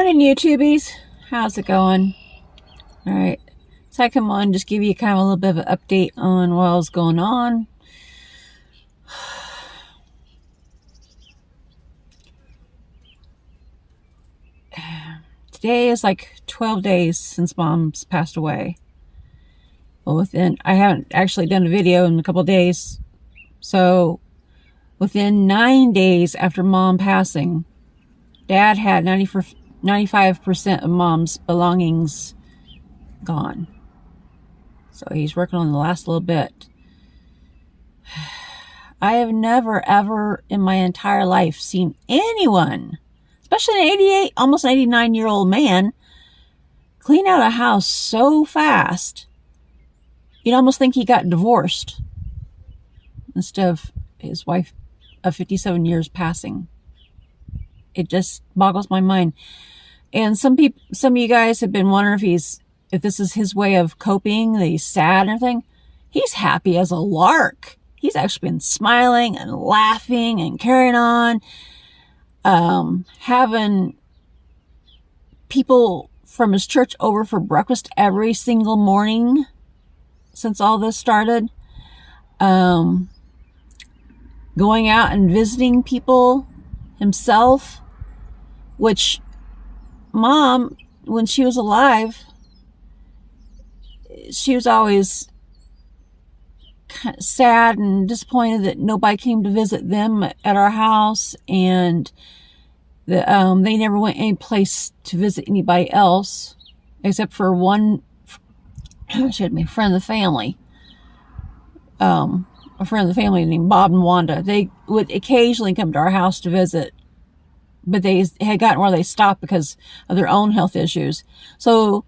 Morning, YouTubies. How's it going? All right. So I come on, just give you kind of a little bit of an update on what was going on. Today is like 12 days since Mom's passed away. Well, I haven't actually done a video in a couple of days. So within 9 days after Mom passing, Dad had 95% of Mom's belongings gone. So he's working on the last little bit. I have never, ever in my entire life seen anyone, especially an 88, almost 89-year-old man, clean out a house so fast. You'd almost think he got divorced instead of his wife of 57 years passing. It just boggles my mind. And some of you guys have been wondering if this is his way of coping, that he's sad and everything. He's happy as a lark. He's actually been smiling and laughing and carrying on. Having people from his church over for breakfast every single morning since all this started. Going out and visiting people himself, which Mom, when she was alive, she was always kind of sad and disappointed that nobody came to visit them at our house, and that they never went any place to visit anybody else except for one friend of the family. A friend of the family named Bob and Wanda. They would occasionally come to our house to visit, but they had gotten where they stopped because of their own health issues. So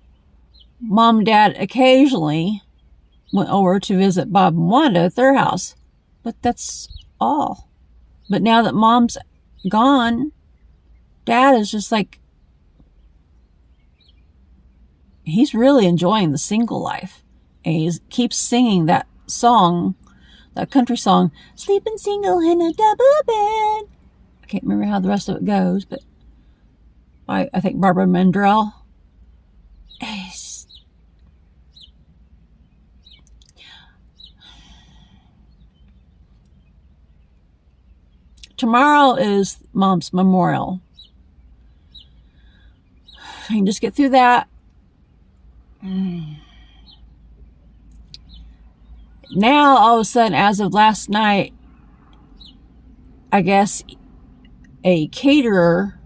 Mom and Dad occasionally went over to visit Bob and Wanda at their house, but that's all. But now that Mom's gone, Dad is just like, he's really enjoying the single life. And he keeps singing that song, that country song, sleeping single in a double bed. I can't remember how the rest of it goes, but I think Barbara Mandrell. Tomorrow is Mom's memorial. If I can just get through that. Now, all of a sudden, as of last night, I guess a caterer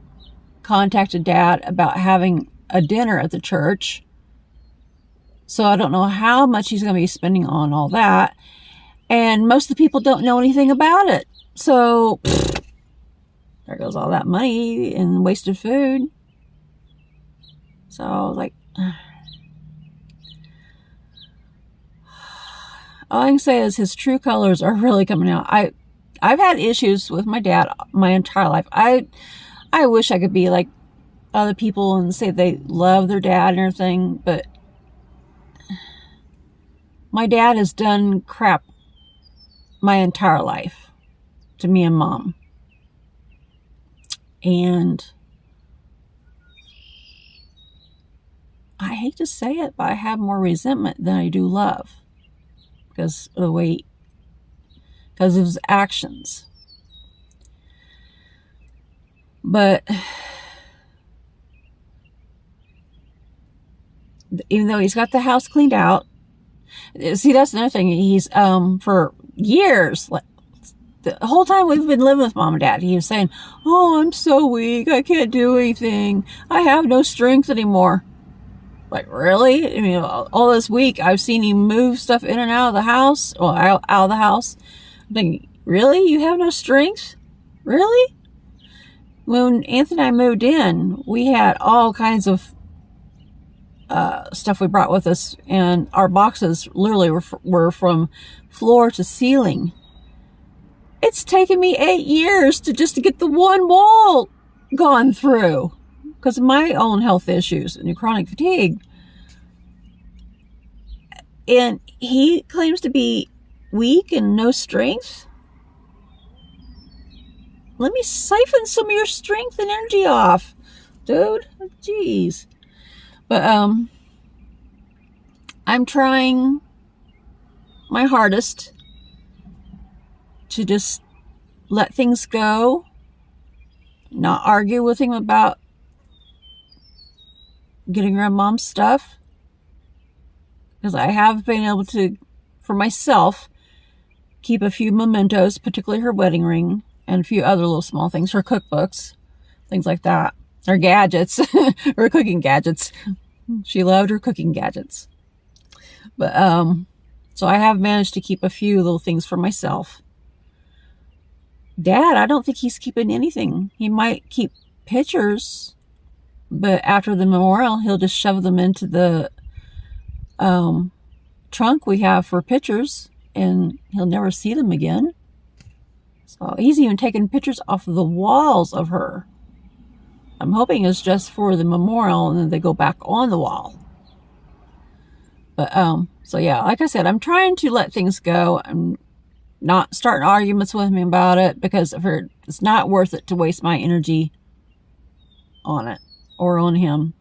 contacted Dad about having a dinner at the church. So I don't know how much he's going to be spending on all that. And most of the people don't know anything about it. So there goes all that money and wasted food. So I was like, all I can say is his true colors are really coming out. I've had issues with my dad my entire life. I wish I could be like other people and say they love their dad and everything, but my dad has done crap my entire life to me and Mom. And I hate to say it, but I have more resentment than I do love because of because of his actions. But even though he's got the house cleaned out, see, that's another thing. He's for years, like the whole time we've been living with Mom and Dad, he was saying, "Oh, I'm so weak. I can't do anything. I have no strength anymore." Like, really? I mean, all this week I've seen him move stuff in and out of the house, or out of the house. I'm thinking, really? You have no strength? Really? When Anthony and I moved in, we had all kinds of stuff we brought with us, and our boxes literally were from floor to ceiling. It's taken me 8 years to get the one wall gone through because of my own health issues and chronic fatigue. And he claims to be weak and no strength. Let me siphon some of your strength and energy off. dude. Jeez. But I'm trying my hardest to just let things go, not argue with him about getting around mom's stuff, because I have been able to, for myself, keep a few mementos, particularly her wedding ring and a few other little small things, her cookbooks, things like that, her gadgets, her cooking gadgets. She loved her cooking gadgets. But so I have managed to keep a few little things for myself. Dad, I don't think he's keeping anything. He might keep pictures, but after the memorial, he'll just shove them into the trunk we have for pictures, and he'll never see them again. So he's even taken pictures off of the walls of her. I'm hoping it's just for the memorial, and then they go back on the wall. But so yeah, like I said, I'm trying to let things go. I'm not starting arguments with him about it, because it's not worth it to waste my energy on it or on him.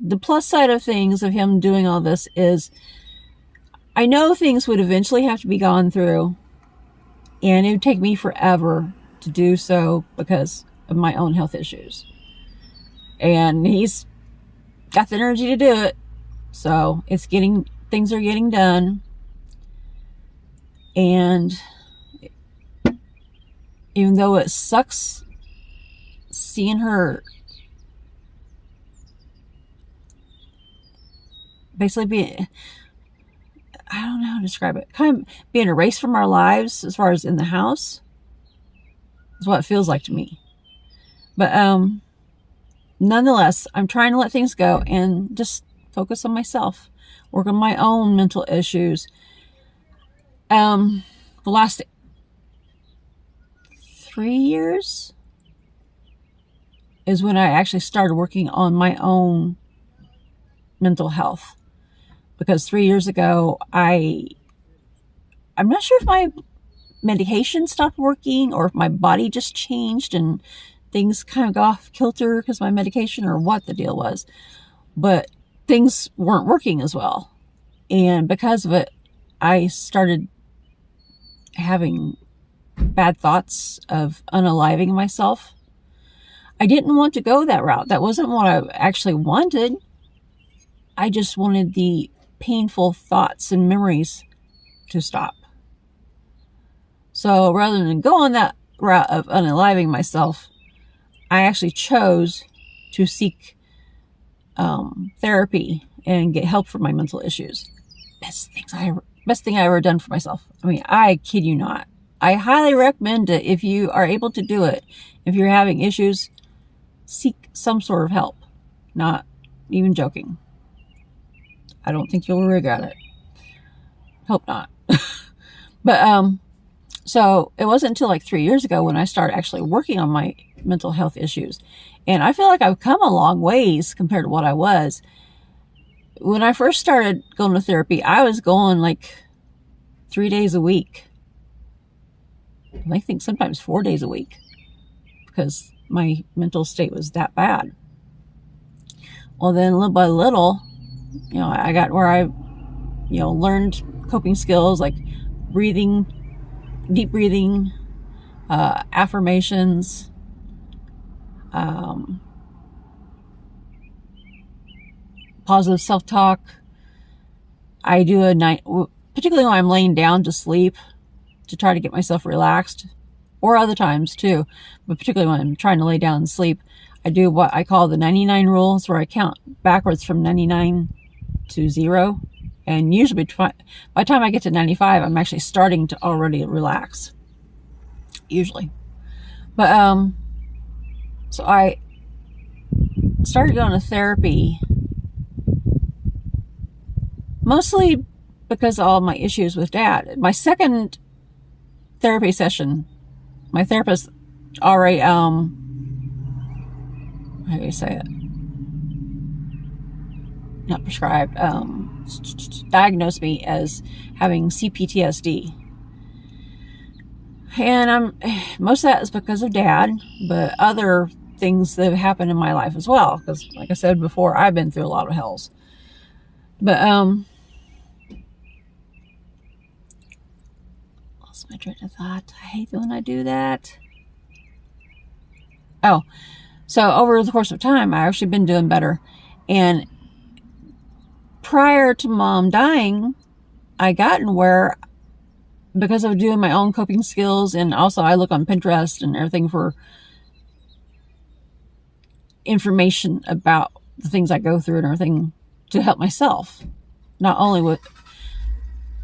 The plus side of things of him doing all this is I know things would eventually have to be gone through, and it would take me forever to do so because of my own health issues. And he's got the energy to do it. So things are getting done. And even though it sucks seeing her basically I don't know how to describe it, kind of being erased from our lives as far as in the house, is what it feels like to me. But nonetheless, I'm trying to let things go and just focus on myself, work on my own mental issues. The last 3 years is when I actually started working on my own mental health. Because 3 years ago, I'm not sure if my medication stopped working or if my body just changed and things kind of got off kilter because of my medication, or what the deal was. But things weren't working as well. And because of it, I started having bad thoughts of unaliving myself. I didn't want to go that route. That wasn't what I actually wanted. I just wanted the painful thoughts and memories to stop. So rather than go on that route of unaliving myself, I actually chose to seek therapy and get help for my mental issues. Best thing I ever done for myself. I mean, I kid you not. I highly recommend it if you are able to do it. If you're having issues, seek some sort of help. Not even joking. I don't think you'll regret it. Hope not. But so it wasn't until like 3 years ago when I started actually working on my mental health issues. And I feel like I've come a long ways compared to what I was. When I first started going to therapy, I was going like 3 days a week. I think sometimes 4 days a week, because my mental state was that bad. Well, then little by little, I got where I, learned coping skills like breathing, deep breathing, affirmations, positive self-talk. I do a night, particularly when I'm laying down to sleep, to try to get myself relaxed, or other times too, but particularly when I'm trying to lay down and sleep, I do what I call the 99 rules, where I count backwards from 99 to 0. And usually by the time I get to 95, I'm actually starting to already relax. Usually. But, so I started going to therapy mostly because of all my issues with Dad. My second therapy session, my therapist already, how do you say it? Not prescribed, diagnosed me as having CPTSD. And most of that is because of Dad, but other things that have happened in my life as well. Because, like I said before, I've been through a lot of hells. But lost my train of thought. I hate when I do that. Oh, so over the course of time, I've actually been doing better. And prior to Mom dying, I gotten where, because of doing my own coping skills, and also I look on Pinterest and everything for information about the things I go through and everything to help myself. Not only with,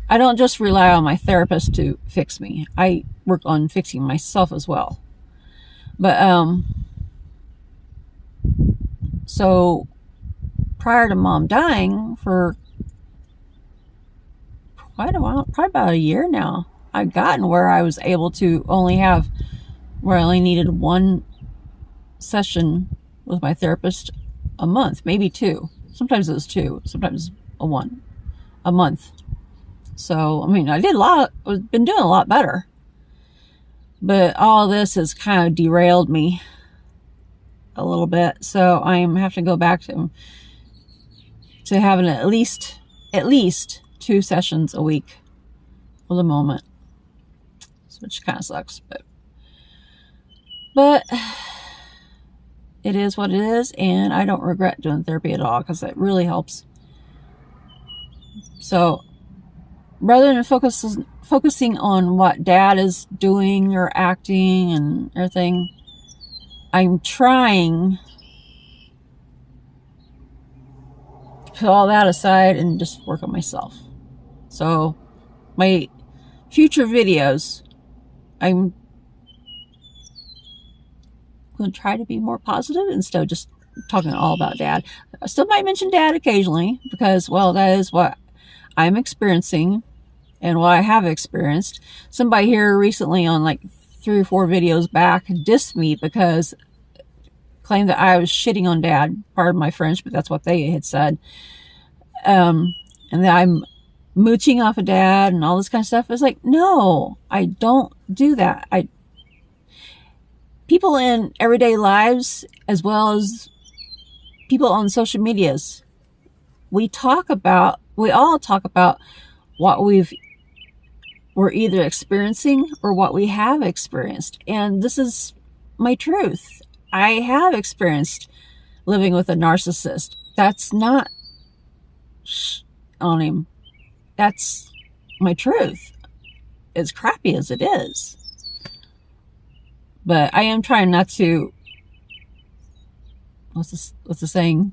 I don't just rely on my therapist to fix me. I work on fixing myself as well. But so prior to Mom dying, for quite a while, probably about a year now, I've gotten where I was able to only have, where I only needed one session with my therapist a month, maybe two. Sometimes it was two, sometimes a month. So, I mean, I've been doing a lot better. But all this has kind of derailed me a little bit. So I'm having to go back to having at least 2 sessions a week for the moment, which kind of sucks, but it is what it is, and I don't regret doing therapy at all because it really helps. So rather than focusing on what Dad is doing or acting and everything, I'm trying to put all that aside and just work on myself. So my future videos, I'm going to try to be more positive instead of just talking all about Dad. I still might mention Dad occasionally because, well, that is what I'm experiencing and what I have experienced. Somebody here recently on like 3 or 4 videos back dissed me because claimed that I was shitting on Dad. Pardon my French, but that's what they had said. And that I'm mooching off of Dad and all this kind of stuff. It's like, no, I don't do that. People in everyday lives, as well as people on social medias, we all talk about what we're either experiencing or what we have experienced. And this is my truth. I have experienced living with a narcissist. That's not on him. That's my truth. As crappy as it is. But I am trying not to, what's the saying?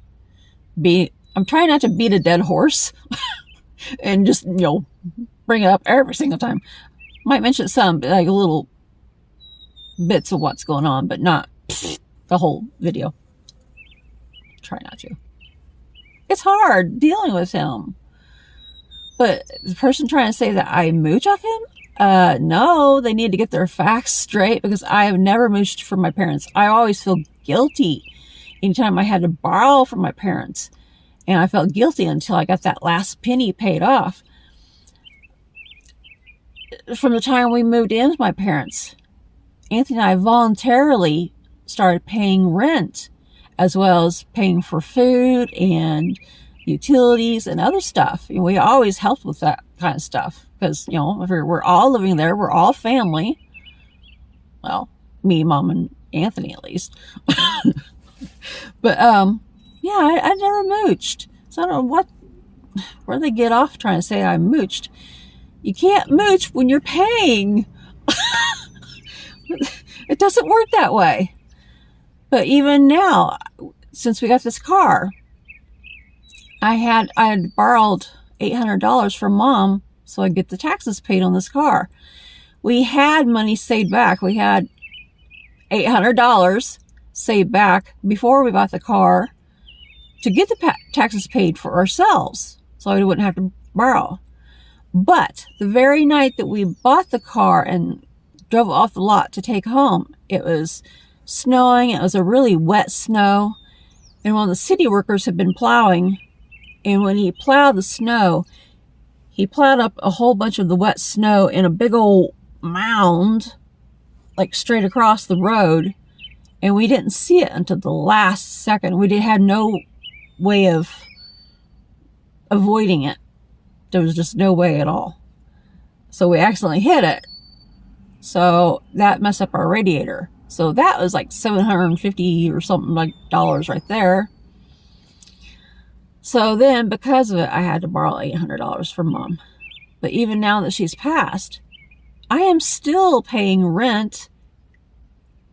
I'm trying not to beat a dead horse and just, bring it up every single time. Might mention some, like little bits of what's going on, but not the whole video. Try not to. It's hard dealing with him. But the person trying to say that I mooch off him, no, they need to get their facts straight because I have never mooched from my parents. I always feel guilty anytime I had to borrow from my parents. And I felt guilty until I got that last penny paid off. From the time we moved in with my parents, Anthony and I voluntarily started paying rent as well as paying for food and utilities and other stuff. And we always helped with that kind of stuff because, if we're all living there, we're all family. Well, me, Mom, and Anthony at least. But, yeah, I never mooched. So I don't know where they get off trying to say I mooched. You can't mooch when you're paying. It doesn't work that way. But even now, since we got this car, I had borrowed $800 from Mom so I could get the taxes paid on this car. We had money saved back. We had $800 saved back before we bought the car to get the taxes paid for ourselves so we wouldn't have to borrow. But the very night that we bought the car and drove off the lot to take home, it was snowing. It was a really wet snow. And one of the city workers had been plowing. And when he plowed the snow, he plowed up a whole bunch of the wet snow in a big old mound like straight across the road, and we didn't see it until the last second. We had no way of avoiding it. There was just no way at all. So we accidentally hit it. So that messed up our radiator. So that was like $750 or something like dollars right there. So then because of it, I had to borrow $800 from Mom. But even now that she's passed, I am still paying rent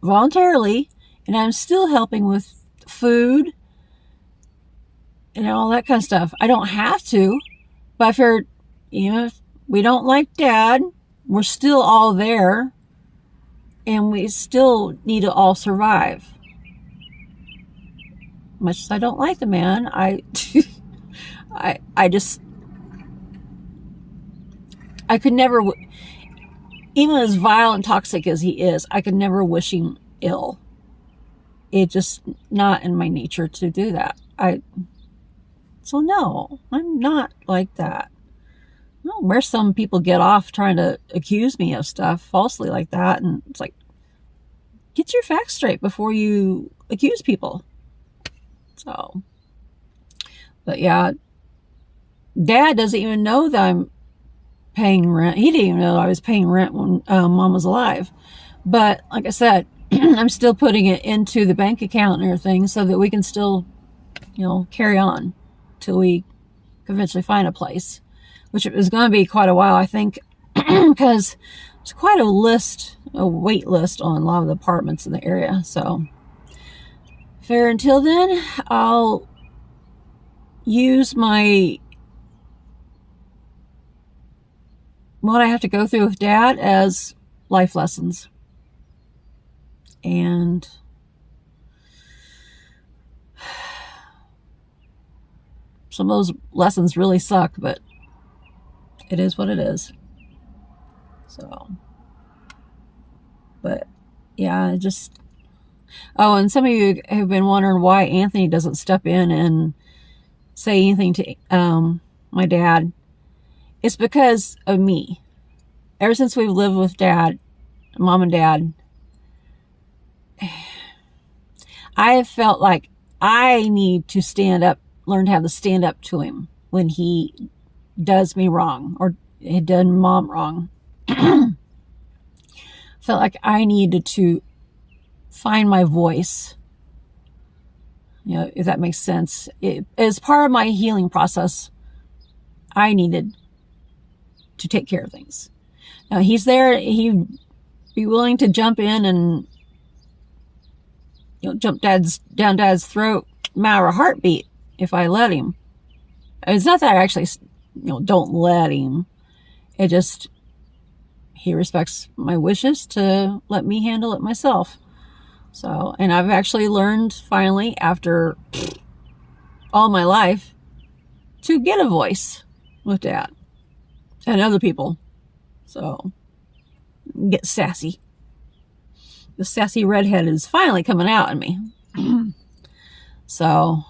voluntarily, and I'm still helping with food and all that kind of stuff. I don't have to, but if we don't like Dad, we're still all there, and we still need to all survive. Much as I don't like the man, I could never, even as vile and toxic as he is, I could never wish him ill. It's just not in my nature to do that. So no, I'm not like that. No, where some people get off trying to accuse me of stuff falsely like that, and it's like, get your facts straight before you accuse people. So, but yeah, Dad doesn't even know that I'm paying rent. He didn't even know I was paying rent when Mom was alive. But like I said, I'm still putting it into the bank account and everything so that we can still, carry on till we eventually find a place, which is going to be quite a while, I think, because it's quite a wait list on a lot of the apartments in the area. So fair. Until then, I'll use what I have to go through with Dad as life lessons. And some of those lessons really suck, but it is what it is. So, but yeah, and some of you have been wondering why Anthony doesn't step in and say anything to my dad. It's because of me. Ever since we've lived with Dad, Mom and Dad, I have felt like I need to stand up, learn how to stand up to him when he does me wrong or he done Mom wrong. Felt like I needed to find my voice. If that makes sense. As part of my healing process, I needed to take care of things. Now he's there. He'd be willing to jump in and jump down Dad's throat, matter of a heartbeat, if I let him. It's not that I actually don't let him. It just, he respects my wishes to let me handle it myself. So, and I've actually learned finally, after all my life, to get a voice with Dad and other people. So, get sassy. The sassy redhead is finally coming out in me. So,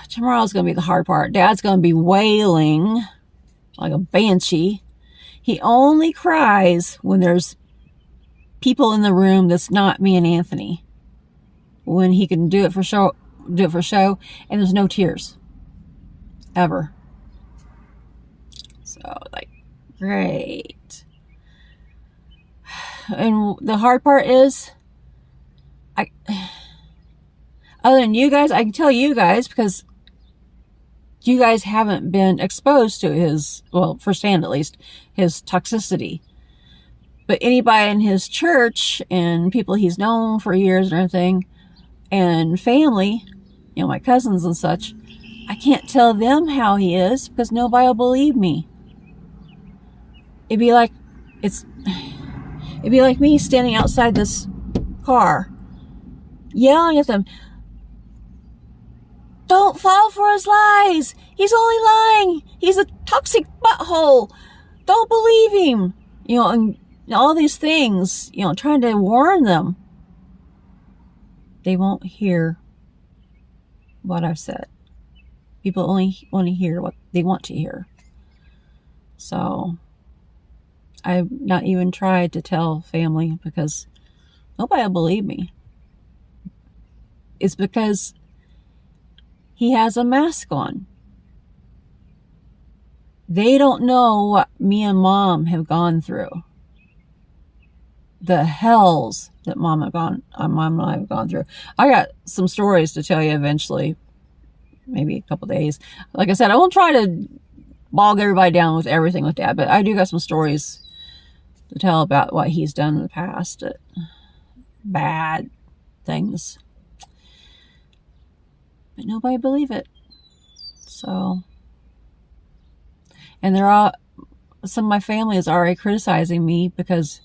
tomorrow's going to be the hard part. Dad's going to be wailing like a banshee. He only cries when there's people in the room that's not me and Anthony. When he can do it for show, and there's no tears. Ever. So, great. And the hard part is, other than you guys, I can tell you guys, because you guys haven't been exposed to his, well, firsthand at least, his toxicity. But anybody in his church and people he's known for years and everything, and family, my cousins and such, I can't tell them how he is because nobody will believe me. It'd be like me standing outside this car, yelling at them, "Don't fall for his lies. He's only lying. He's a toxic butthole. Don't believe him." And all these things, trying to warn them. They won't hear what I've said. People only want to hear what they want to hear. So, I've not even tried to tell family because nobody will believe me. It's because he has a mask on. They don't know what me and Mom have gone through. The hells that Mom and I have gone through. I got some stories to tell you eventually, maybe a couple days. Like I said, I won't try to bog everybody down with everything with Dad, but I do got some stories to tell about what he's done in the past. Bad things. But nobody believe it. So, and some of my family is already criticizing me because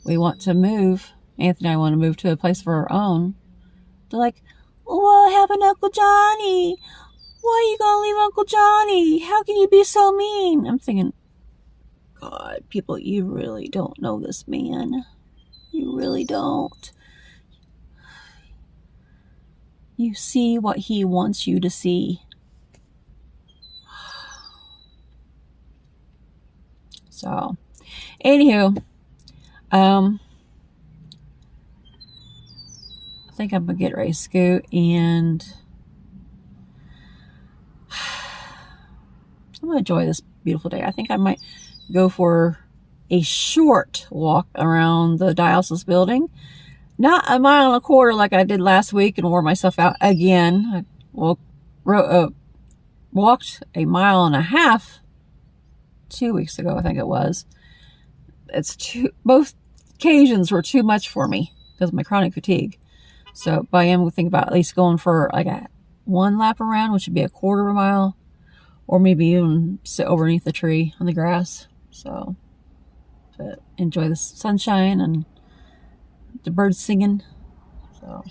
we want to move. Anthony and I want to move to a place of our own. They're like, what happened to Uncle Johnny? Why are you going to leave Uncle Johnny? How can you be so mean? I'm thinking, God, people, you really don't know this man. You really don't. You see what he wants you to see. So, anywho, I think I'm going to get ready to scoot, and I'm going to enjoy this beautiful day. I think I might go for a short walk around the dialysis building. Not a mile and a quarter like I did last week and wore myself out again. I walked a mile and a half 2 weeks ago, I think it was. Both occasions were too much for me because of my chronic fatigue. So, but I am thinking about at least going for like a 1 lap around, which would be a quarter of a mile, or maybe even sit underneath the tree on the grass. So, but enjoy the sunshine and the birds singing. So, all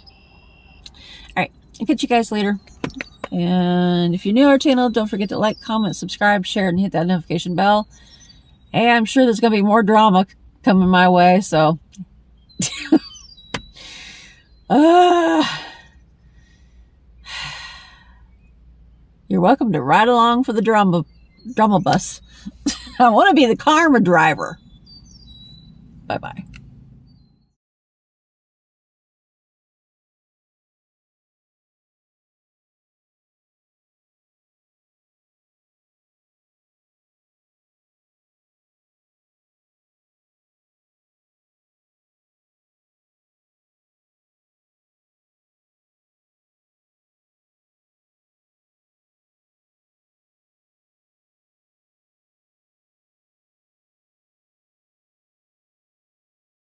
right, I'll catch you guys later. And if you're new to our channel, don't forget to like, comment, subscribe, share, and hit that notification bell. Hey, I'm sure there's going to be more drama coming my way, so you're welcome to ride along for the drama bus. I want to be the karma driver. Bye-bye.